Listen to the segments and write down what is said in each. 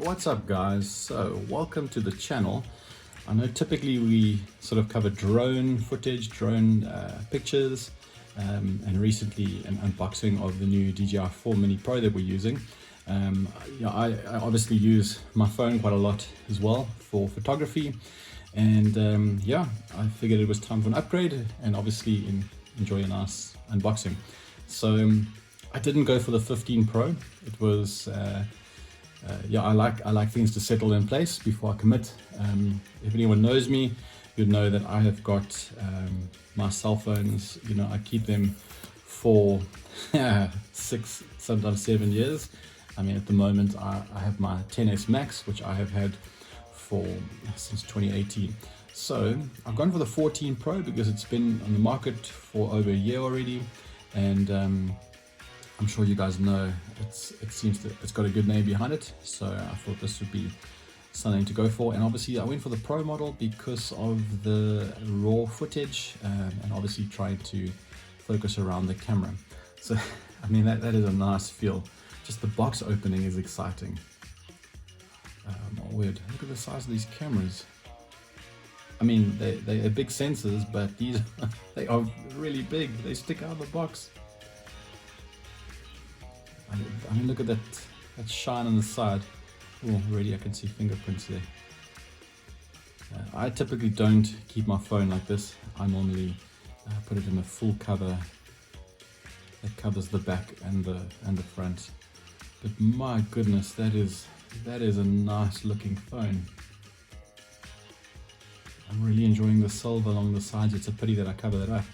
What's up guys? So welcome to the channel. I know typically we sort of cover drone footage, drone pictures, and recently an unboxing of the new DJI 4 Mini Pro that we're using. I obviously use my phone quite a lot as well for photography, and I figured it was time for an upgrade and obviously enjoy a nice unboxing. So I didn't go for the 15 Pro. It was I like things to settle in place before I commit. If anyone knows me, you'd know that I have got my cell phones. I keep them for 6, sometimes 7 years. I mean, at the moment I have my XS Max, which I have had since 2018. So I've gone for the 14 Pro because it's been on the market for over a year already, and I'm sure you guys know it seems that it's got a good name behind it, so I thought this would be something to go for. And obviously I went for the Pro model because of the raw footage, and obviously trying to focus around the camera. So I mean that is a nice feel. Just the box opening is exciting. Weird. Look at the size of these cameras. I mean they're big sensors, but these they are really big. They stick out of the box. I mean, look at that shine on the side. Oh, already I can see fingerprints there. I typically don't keep my phone like this. I normally put it in a full cover that covers the back and the front. But my goodness, that is a nice looking phone. I'm really enjoying the silver along the sides. It's a pity that I cover that up.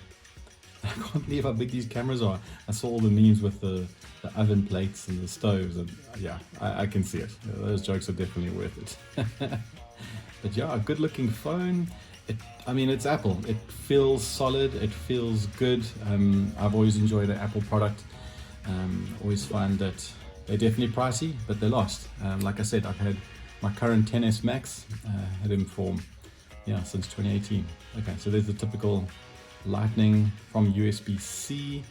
I can't believe how big these cameras are. I saw all the memes with the oven plates and the stoves, and yeah, I can see it. Those jokes are definitely worth it. But yeah, a good looking phone. It's Apple. It feels solid, it feels good. I've always enjoyed an Apple product. Always find that they're definitely pricey, but they last. Like I said, I've had my current XS Max, had him for since 2018. Okay, so there's the typical Lightning from USB-C.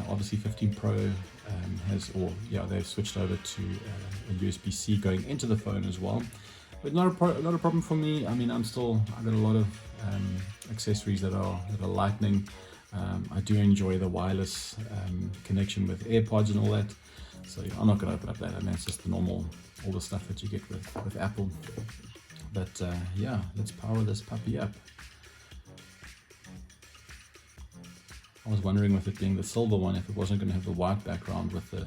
Obviously 15 Pro they've switched over to a USB-C going into the phone as well, but not a problem for me. I mean, I've got a lot of accessories that are Lightning. I do enjoy the wireless connection with AirPods and all that, so I'm not going to open up that. I mean, it's just the normal, all the stuff that you get with Apple. But let's power this puppy up. I was wondering, with it being the silver one, if it wasn't going to have the white background with the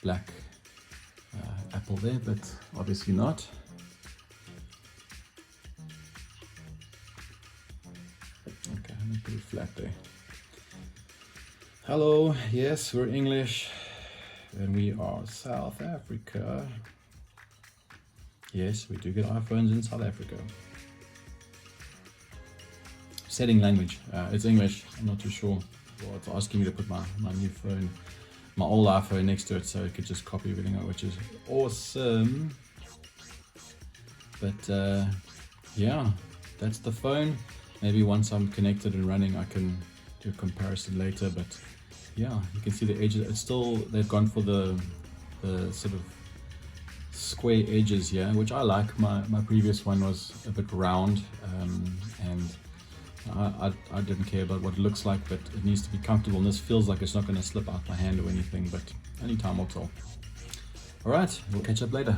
black Apple there, but obviously not. Okay, let me put it flat there. Hello, yes, we're English, and we are South Africa. Yes, we do get iPhones in South Africa. Setting language, it's English. I'm not too sure. Well, it's asking me to put my new phone, my old iPhone next to it, so it could just copy everything out, which is awesome. But that's the phone. Maybe once I'm connected and running, I can do a comparison later. But yeah, you can see the edges. It's still, they've gone for the sort of square edges here, which I like. My previous one was a bit round, and I didn't care about what it looks like, but it needs to be comfortable, and this feels like it's not going to slip out my hand or anything, but only time will tell. Alright, we'll catch up later.